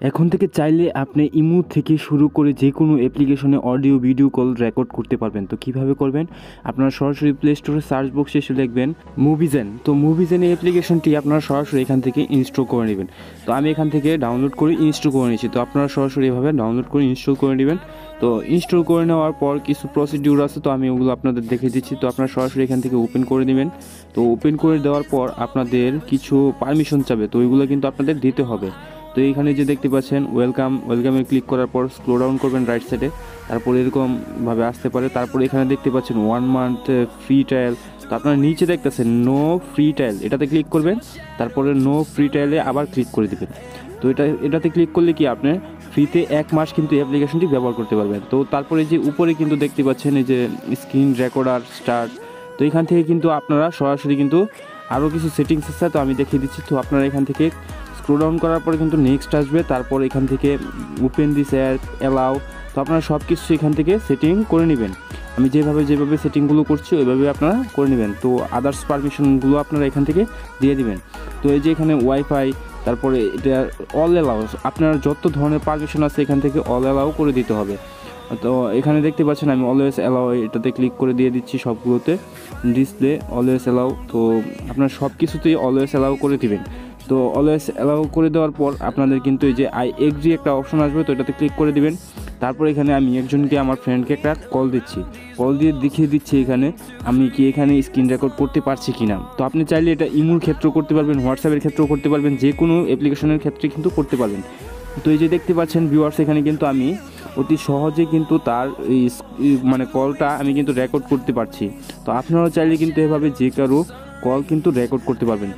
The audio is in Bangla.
এখন থেকে চাইলে আপনি ইমো থেকে শুরু করে যে কোনো অ্যাপ্লিকেশনে অডিও ভিডিও কল রেকর্ড করতে পারবেন। তো কীভাবে করবেন, আপনারা সরাসরি প্লে স্টোরে সার্চ বক্সে এসে লিখবেন মুভিজেন। তো মুভিজেন এই অ্যাপ্লিকেশনটি আপনারা সরাসরি এখান থেকে ইনস্টল করে নেবেন। তো আমি এখান থেকে ডাউনলোড করে ইনস্টল করে নিয়েছি। তো আপনারা সরাসরি এভাবে ডাউনলোড করে ইনস্টল করে নেবেন। তো ইনস্টল করে নেওয়ার পর কিছু প্রসিডিউর আছে, তো আমি ওগুলো আপনাদের দেখিয়ে দিচ্ছি। তো আপনারা সরাসরি এখান থেকে ওপেন করে নেবেন। তো ওপেন করে দেওয়ার পর আপনাদের কিছু পারমিশন চাবে, তো ওইগুলো কিন্তু আপনাদের দিতে হবে। তো এইখানে যে দেখতে পাচ্ছেন ওয়েলকামে ক্লিক করার পর স্ক্রল ডাউন করবেন রাইট সাইডে, তারপর এরকমভাবে আসতে পারে। তারপরে এখানে দেখতে পাচ্ছেন 1 মান্থ ফ্রি ট্রায়াল। তো আপনারা নিচে দেখতেছেন নো ফ্রি ট্রায়াল, এটাতে ক্লিক করবেন। তারপরে নো ফ্রি ট্রায়ালে আবার ক্লিক করে দেবেন। তো এটাতে ক্লিক করলে কি আপনি ফ্রিতে 1 মাস কিন্তু অ্যাপ্লিকেশনটি ব্যবহার করতে পারবেন। তো তারপরে যে উপরে কিন্তু দেখতে পাচ্ছেন এই যে স্ক্রিন রেকর্ডার স্টার্ট। তো এখান থেকে কিন্তু আপনারা সরাসরি কিন্তু আরও কিছু সেটিংস আছে, তো আমি দেখিয়ে দিচ্ছি। তো আপনারা এখান থেকে স্ক্রল ডাউন করার পরে কিন্তু নেক্সট আসবে, তারপর এখান থেকে ওপেন দিস অ্যাপ অ্যালাউ। তো আপনারা সব কিছু এখান থেকে সেটিং করে নেবেন। আমি যেভাবে সেটিংগুলো করছি ওইভাবে আপনারা করে নেবেন। তো আদার্স পারমিশনগুলো আপনারা এখান থেকে দিয়ে দিবেন। তো এই যে এখানে ওয়াইফাই, তারপরে এটা অল অ্যালাউ, আপনার যত ধরনের পারমিশন আছে এখান থেকে অল অ্যালাউ করে দিতে হবে। তো এখানে দেখতে পাচ্ছেন আমি অলওয়েজ অ্যালাউ এটাতে ক্লিক করে দিয়ে দিচ্ছি সবগুলোতে। ডিসপ্লে অলওয়েজ অ্যালাউ, তো আপনার সব কিছুতেই অলওয়েজ অ্যালাউ করে দিবেন। তো অলওয়েজ অ্যালাউ করে দেওয়ার পর আপনাদের কিন্তু এই যে আই এগ্রি একটা অপশন আসবে, তো এটাতে ক্লিক করে দিবেন। তারপর এখানে আমি একজনকে, আমার ফ্রেন্ডকে একটা কল দিচ্ছি, কল দিয়ে দেখিয়ে দিচ্ছি এখানে আমি কি এখানে স্ক্রিন রেকর্ড করতে পারছি কি না। তো আপনি চাইলে এটা ইমোর ক্ষেত্রেও করতে পারবেন, হোয়াটসঅ্যাপের ক্ষেত্রেও করতে পারবেন, যে কোনো অ্যাপ্লিকেশনের ক্ষেত্রে কিন্তু করতে পারবেন। তো এই যে দেখতে পাচ্ছেন ভিউয়ার্স, এখানে কিন্তু আমি অতি সহজে কিন্তু তার মানে কলটা আমি কিন্তু রেকর্ড করতে পারছি। তো আপনারাও চাইলে কিন্তু এভাবে যে কারো কল কিন্তু রেকর্ড করতে পারবেন।